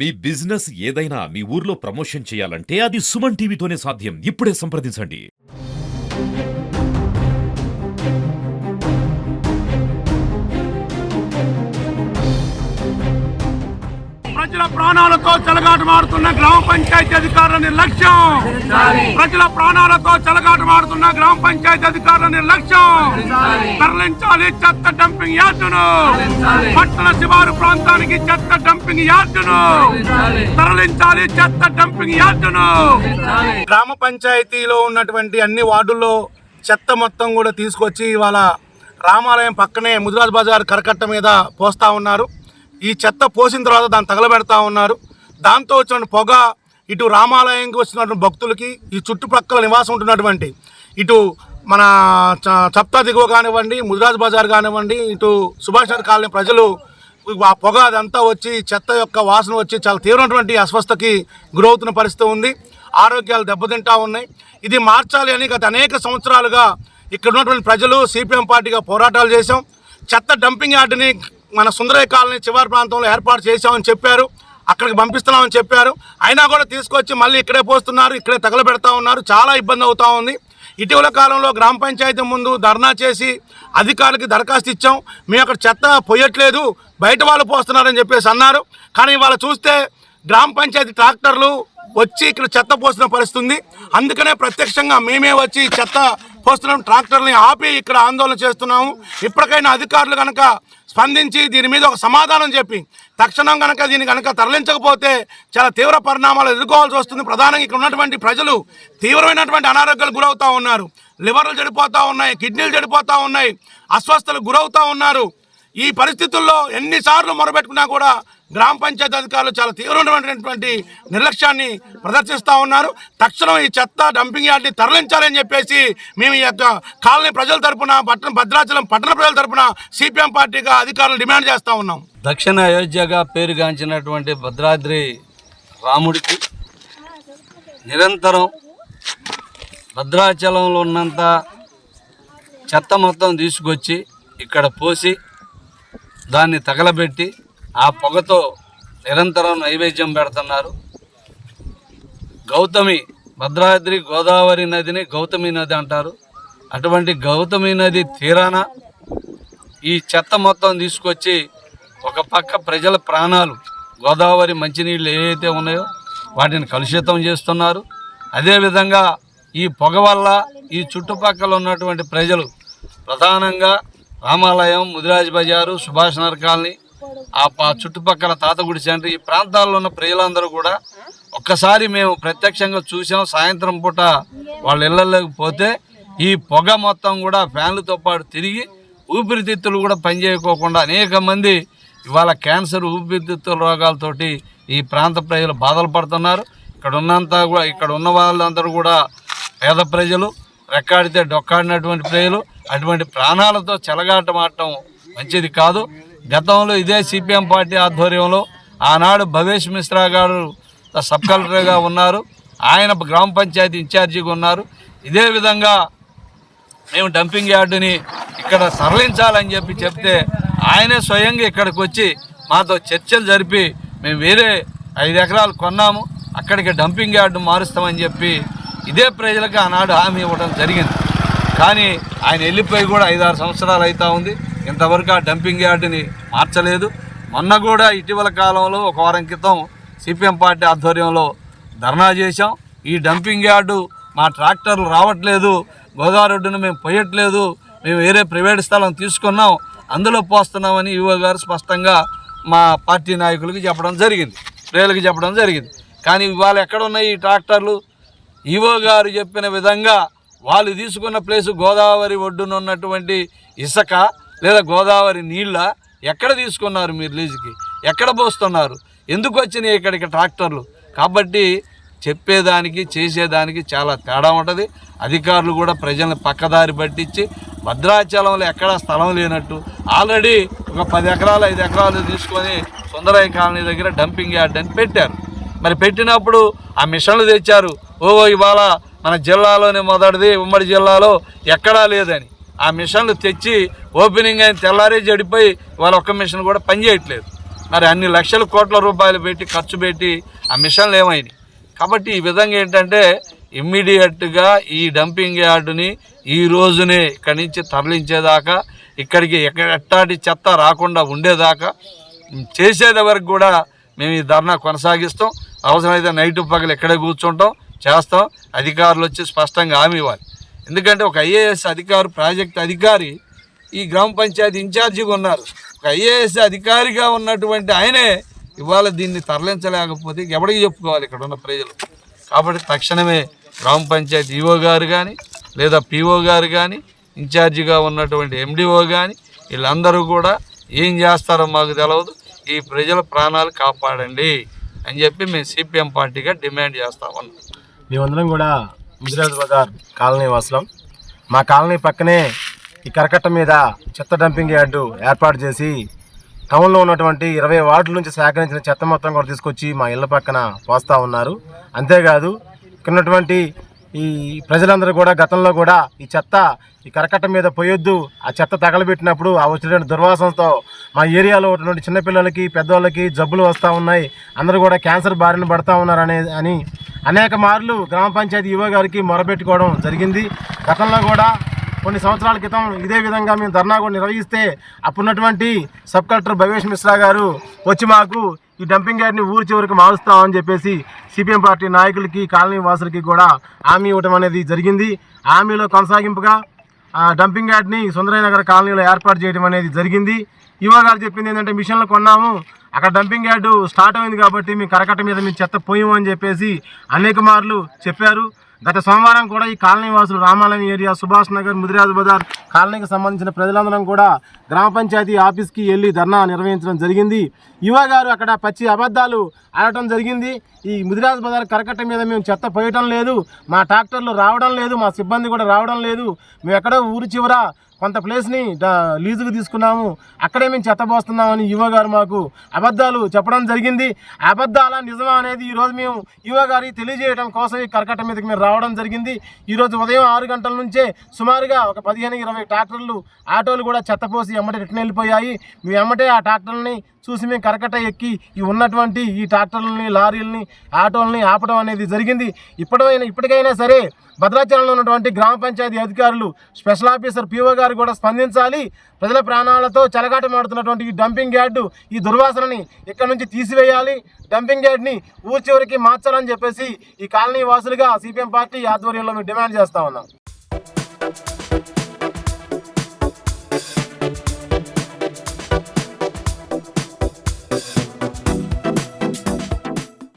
మీ business ఏదైనా మీ ఊర్లో promotion చేయాలంటే అది సుమన్ టీవీతోనే సాధ్యం. ఇప్పుడే సంప్రదించండి. ప్రజల ప్రాణాలతో చెలగాటమాడుతున్న గ్రామ పంచాయతీ అధికారుల నిర్లక్ష్యం. ప్రజల ప్రాణాలతో చెలగాటమాడుతున్న గ్రామ పంచాయతీ అధికారుల నిర్లక్ష్యం. తరలించాలి చెత్త డంపింగ్ యార్డును. పట్టణ శివారు ప్రాంతానికి చెత్త డంపింగ్ యార్డును తరలించాలి. చెత్త డంపింగ్ యార్డును. గ్రామ పంచాయతీలో ఉన్నటువంటి అన్ని వార్డుల్లో చెత్త మొత్తం కూడా తీసుకొచ్చి ఇవాళ రామాలయం పక్కనే ముదిరాజ్ బజార్ కరకట్ట మీద పోస్తా ఉన్నారు. ఈ చెత్త పోసిన తర్వాత దాన్ని తగలబెడతా ఉన్నారు. దాంతో వచ్చిన పొగ ఇటు రామాలయంకి వచ్చినటువంటి భక్తులకి, ఈ చుట్టుపక్కల నివాసం ఉంటున్నటువంటి ఇటు మన చప్తా దిగువ కానివ్వండి, ముదిరాజ్ బజార్ కానివ్వండి, ఇటు సుభాష్ నగర్ కాలనీ ప్రజలు ఆ పొగ అదంతా వచ్చి చెత్త యొక్క వాసన వచ్చి చాలా తీవ్రమైనటువంటి అస్వస్థకి గురవుతున్న పరిస్థితి ఉంది. ఆరోగ్యాలు దెబ్బతింటా ఉన్నాయి. ఇది మార్చాలి అని గత అనేక సంవత్సరాలుగా ఇక్కడ ఉన్నటువంటి ప్రజలు సిపిఎం పార్టీగా పోరాటాలు చేశాం. చెత్త డంపింగ్ యార్డుని మన సుందరయ్య కాలనీ చివరి ప్రాంతంలో ఏర్పాటు చేశామని చెప్పారు. అక్కడికి పంపిస్తున్నామని చెప్పారు. అయినా కూడా తీసుకొచ్చి మళ్ళీ ఇక్కడే పోస్తున్నారు, ఇక్కడే తగలబెడతా ఉన్నారు. చాలా ఇబ్బంది అవుతూ ఉంది. ఇటీవల కాలంలో గ్రామ పంచాయతీ ముందు ధర్నా చేసి అధికారులకి దరఖాస్తు ఇచ్చాం. మేము అక్కడ చెత్త పోయట్లేదు, బయట వాళ్ళు పోస్తున్నారని చెప్పేసి అన్నారు. కానీ వాళ్ళు చూస్తే గ్రామ పంచాయతీ ట్రాక్టర్లు వచ్చి ఇక్కడ చెత్త పోసిన పరిస్థితి ఉంది. అందుకనే ప్రత్యక్షంగా మేమే వచ్చి చెత్త పోస్తున్నాం, ట్రాక్టర్ని ఆపి ఇక్కడ ఆందోళన చేస్తున్నాము. ఇప్పటికైనా అధికారులు కనుక స్పందించి దీని మీద ఒక సమాధానం చెప్పి తక్షణం కనుక దీన్ని కనుక తరలించకపోతే చాలా తీవ్ర పరిణామాలు ఎదుర్కోవాల్సి వస్తుంది. ప్రధానంగా ఇక్కడ ఉన్నటువంటి ప్రజలు తీవ్రమైనటువంటి అనారోగ్యాలు గురవుతూ ఉన్నారు. లివర్లు చెడిపోతూ ఉన్నాయి, కిడ్నీలు చెడిపోతూ ఉన్నాయి, అస్వస్థతలకు గురవుతూ ఉన్నారు. ఈ పరిస్థితుల్లో ఎన్నిసార్లు మొరబెట్టుకున్నా కూడా గ్రామ పంచాయతీ అధికారులు చాలా తీవ్రమైనటువంటి నిర్లక్ష్యాన్ని ప్రదర్శిస్తూ ఉన్నారు. తక్షణం ఈ చెత్త డంపింగ్ యార్డ్ని తరలించాలని చెప్పేసి మేము ఈ యొక్క కాలనీ ప్రజల తరపున, భద్రాచలం పట్టణ ప్రజల తరపున సిపిఎం పార్టీగా అధికారులు డిమాండ్ చేస్తూ ఉన్నాం. దక్షిణ అయోధ్యగా పేరుగాంచినటువంటి భద్రాద్రి రాముడికి నిరంతరం భద్రాచలంలో ఉన్నంత చెత్త మొత్తం తీసుకొచ్చి ఇక్కడ పోసి దాన్ని తగలబెట్టి ఆ పొగతో నిరంతరం నైవేద్యం పెడుతున్నారు. గౌతమి, భద్రాద్రి గోదావరి నదిని గౌతమి నది అంటారు. అటువంటి గౌతమి నది తీరాన ఈ చెత్త మొత్తం తీసుకొచ్చి ఒక పక్క ప్రజల ప్రాణాలు, గోదావరి మంచినీళ్ళు ఏవైతే ఉన్నాయో వాటిని కలుషితం చేస్తున్నారు. అదేవిధంగా ఈ పొగ వల్ల ఈ చుట్టుపక్కల ఉన్నటువంటి ప్రజలు, ప్రధానంగా రామాలయం, ముదిరాజ్ బజారు, సుభాష్ నగర్ కాలనీ, ఆ చుట్టుపక్కల తాతగుడి సెంటర్, ఈ ప్రాంతాల్లో ఉన్న ప్రజలందరూ కూడా ఒక్కసారి మేము ప్రత్యక్షంగా చూసాం. సాయంత్రం పూట వాళ్ళ ఇళ్లలోకి పోతే ఈ పొగ మొత్తం కూడా ఫ్యాన్లతో పాటు తిరిగి ఊపిరితిత్తులు కూడా పనిచేయకోకుండా అనేక మంది ఇవాళ క్యాన్సర్, ఊపిరితిత్తుల రోగాలతోటి ఈ ప్రాంత ప్రజలు బాధలు పడుతున్నారు. ఇక్కడ ఉన్న వాళ్ళందరూ కూడా పేద ప్రజలు, రెక్కాడితే డొక్కాడినటువంటి ప్రజలు. అటువంటి ప్రాణాలతో చెలగాటమాడటం మంచిది కాదు. గతంలో ఇదే సిపిఎం పార్టీ ఆధ్వర్యంలో ఆనాడు భవేష్ మిశ్రా గారు సబ్ కలెక్టర్గా ఉన్నారు, ఆయన గ్రామ పంచాయతీ ఇన్ఛార్జిగా ఉన్నారు. ఇదే విధంగా మేము డంపింగ్ యార్డుని ఇక్కడ తరలించాలని చెప్తే ఆయనే స్వయంగా ఇక్కడికి వచ్చి మాతో చర్చలు జరిపి మేము వేరే 5 ఎకరాలు కొన్నాము, అక్కడికి డంపింగ్ యార్డు మారుస్తామని చెప్పి ఇదే ప్రజలకు ఆనాడు హామీ ఇవ్వడం జరిగింది. కానీ ఆయన వెళ్ళిపోయి కూడా 5-6 సంవత్సరాలు అవుతా ఉంది. ఇంతవరకు ఆ డంపింగ్ యార్డుని మార్చలేదు. మొన్న కూడా ఇటీవల కాలంలో ఒక వారం క్రితం సిపిఎం పార్టీ ఆధ్వర్యంలో ధర్నా చేశాం. ఈ డంపింగ్ యార్డు మా ట్రాక్టర్లు రావట్లేదు, గోదావరి రోడ్డును మేము పోయట్లేదు, మేము వేరే ప్రైవేట్ స్థలం తీసుకున్నాం, అందులో పోస్తున్నామని ఈవో గారు స్పష్టంగా మా పార్టీ నాయకులకి చెప్పడం జరిగింది, ప్రజలకు చెప్పడం జరిగింది. కానీ ఇవాళ ఎక్కడున్నాయి ఈ ట్రాక్టర్లు? ఈవో గారు చెప్పిన విధంగా వాళ్ళు తీసుకున్న ప్లేసు గోదావరి ఒడ్డున ఉన్నటువంటి ఇసుక లేదా గోదావరి నీళ్ళ ఎక్కడ తీసుకున్నారు మీరు లీజుకి? ఎక్కడ పోస్తున్నారు? ఎందుకు వచ్చినాయి ఇక్కడికి ట్రాక్టర్లు? కాబట్టి చెప్పేదానికి చేసేదానికి చాలా తేడా ఉంటుంది. అధికారులు కూడా ప్రజల్ని పక్కదారి పట్టించి భద్రాచలంలో ఎక్కడా స్థలం లేనట్టు ఆల్రెడీ ఒక 10 ఎకరాలు 5 ఎకరాలు తీసుకొని సుందరయ్య కాలనీ దగ్గర డంపింగ్ యార్డ్ అని పెట్టారు. మరి పెట్టినప్పుడు ఆ మిషన్లు తెచ్చారు. ఇవాళ మన జిల్లాలోనే మొదటిది, ఉమ్మడి జిల్లాలో ఎక్కడా లేదని ఆ మిషన్లు తెచ్చి ఓపెనింగ్ అయిన తెల్లారే చెడిపోయి ఇవాళ ఒక్క మిషన్ కూడా పనిచేయట్లేదు. మరి అన్ని లక్షల కోట్ల రూపాయలు పెట్టి ఖర్చు పెట్టి ఆ మిషన్లు ఏమైనాయి. కాబట్టి ఈ విధంగా ఏంటంటే ఇమ్మీడియట్గా ఈ డంపింగ్ యార్డుని ఈ రోజునే ఇక్కడి నుంచి తరలించేదాకా, ఇక్కడికి ఎట్టాటి చెత్త రాకుండా ఉండేదాకా చేసేది వరకు కూడా మేము ఈ ధర్నా కొనసాగిస్తాం. అవసరమైతే నైట్ పగలు ఎక్కడే కూర్చుంటాం, చేస్తాం. అధికారులు వచ్చి స్పష్టంగా హామీ ఇవ్వాలి. ఎందుకంటే ఒక ఐఏఎస్ అధికారి, ప్రాజెక్ట్ అధికారి ఈ గ్రామ పంచాయతీ ఇన్ఛార్జిగా ఉన్నారు. ఒక ఐఏఎస్ అధికారిగా ఉన్నటువంటి ఆయనే ఇవాళ దీన్ని తరలించలేకపోతే ఎవరికి చెప్పుకోవాలి ఇక్కడ ఉన్న ప్రజలు. కాబట్టి తక్షణమే గ్రామ పంచాయతీ ఈఓ గారు కానీ లేదా పిఓ గారు కానీ ఇన్ఛార్జిగా ఉన్నటువంటి ఎండిఓ కానీ వీళ్ళందరూ కూడా ఏం చేస్తారో మాకు తెలియదు, ఈ ప్రజల ప్రాణాలు కాపాడండి అని చెప్పి మేము సిపిఎం పార్టీగా డిమాండ్ చేస్తామన్నాం. మేమందరం కూడా ముదిరాజ్ బజార్ కాలనీ వాసులం. మా కాలనీ పక్కనే ఈ కరకట్ట మీద చెత్త డంపింగ్ యార్డు ఏర్పాటు చేసి టౌన్లో ఉన్నటువంటి 20 వార్డుల నుంచి సేకరించిన చెత్త మొత్తం కూడా తీసుకొచ్చి మా ఇళ్ళ పక్కన పోస్తూ ఉన్నారు. అంతేకాదు ఇక్కడ ఉన్నటువంటి ఈ ప్రజలందరూ కూడా గతంలో కూడా ఈ కరకట్ట మీద పోయొద్దు, ఆ చెత్త తగలబెట్టినప్పుడు ఆ వచ్చినటువంటి దుర్వాసనతో మా ఏరియాలో ఉన్నటువంటి చిన్నపిల్లలకి పెద్దవాళ్ళకి జబ్బులు వస్తూ ఉన్నాయి, అందరూ కూడా క్యాన్సర్ బారిన పడుతూ ఉన్నారు అని అనేక మార్లు గ్రామ పంచాయతీ ఈవో గారికి మొరబెట్టుకోవడం జరిగింది. గతంలో కూడా కొన్ని సంవత్సరాల క్రితం ఇదే విధంగా మేము ధర్నా కూడా నిర్వహిస్తే అప్పుడున్నటువంటి సబ్ కలెక్టర్ భవేష్ మిశ్రా గారు వచ్చి మాకు ఈ డంపింగ్ యార్డ్ని ఊరి చివరికి మారుస్తామని చెప్పేసి సిపిఎం పార్టీ నాయకులకి కాలనీ వాసులకి కూడా హామీ ఇవ్వడం అనేది జరిగింది. హామీలో కొనసాగింపుగా డంపింగ్ యార్డ్ని సుందరనగర్ కాలనీలో ఏర్పాటు చేయడం అనేది జరిగింది. ఈవో గారు చెప్పింది ఏంటంటే మిషన్లు కొన్నాము, అక్కడ డంపింగ్ యార్డు స్టార్ట్ అయింది కాబట్టి మీ కరకట్ట మీద మేము చెత్త పోయాము అని చెప్పేసి అనేక మార్లు చెప్పారు. గత సోమవారం కూడా ఈ కాలనీ వాసులు రామాలయం ఏరియా, సుభాష్ నగర్, ముదిరాజ్ బజార్ కాలనీకి సంబంధించిన ప్రజలందరం కూడా గ్రామ పంచాయతీ ఆఫీస్కి వెళ్ళి ధర్నా నిర్వహించడం జరిగింది. ఈవో గారు అక్కడ పచ్చి అబద్ధాలు ఆడటం జరిగింది. ఈ ముదిరాజ్ బజార్ కరకట్ట మీద మేము చెత్త పోయటం లేదు, మా ట్రాక్టర్లు రావడం లేదు, మా సిబ్బంది కూడా రావడం లేదు, మేము ఎక్కడో ఊరి చివర కొంత ప్లేస్ని లీజుకు తీసుకున్నాము, అక్కడే మేము చెత్త పోస్తున్నామని ఈవో గారు మాకు అబద్ధాలు చెప్పడం జరిగింది. అబద్ధాల నిజమా అనేది ఈరోజు మేము ఈవో గారికి తెలియజేయడం కోసం ఈ కరకట్ట మీదకి మేము రావడం జరిగింది. ఈరోజు ఉదయం 6 గంటల నుంచే సుమారుగా ఒక 15-20 ట్రాక్టర్లు, ఆటోలు కూడా చెత్త పోసి ఎమ్మటే రిటర్న్ వెళ్ళిపోయాయి. మేము ఎమ్మటే ఆ ట్రాక్టర్లని చూసి మేము కరకట్ట ఎక్కి ఈ ఉన్నటువంటి ఈ ట్రాక్టర్లని, లారీలని, ఆటోలని ఆపడం అనేది జరిగింది. ఇప్పటికైనా సరే భద్రాచలంలో ఉన్నటువంటి గ్రామ పంచాయతీ అధికారులు, స్పెషల్ ఆఫీసర్ పిఓ గారు కూడా స్పందించాలి. ప్రజల ప్రాణాలతో చెలగాటమాడుతున్నటువంటి ఈ డంపింగ్ యార్డు, ఈ దుర్వాసనని ఇక్కడ నుంచి తీసివేయాలి, డంపింగ్ యార్డ్ని ఊరి చివరికి మార్చాలని చెప్పేసి ఈ కాలనీ వాసులుగా సిపిఎం పార్టీ ఆధ్వర్యంలో మేము డిమాండ్ చేస్తా ఉన్నాం.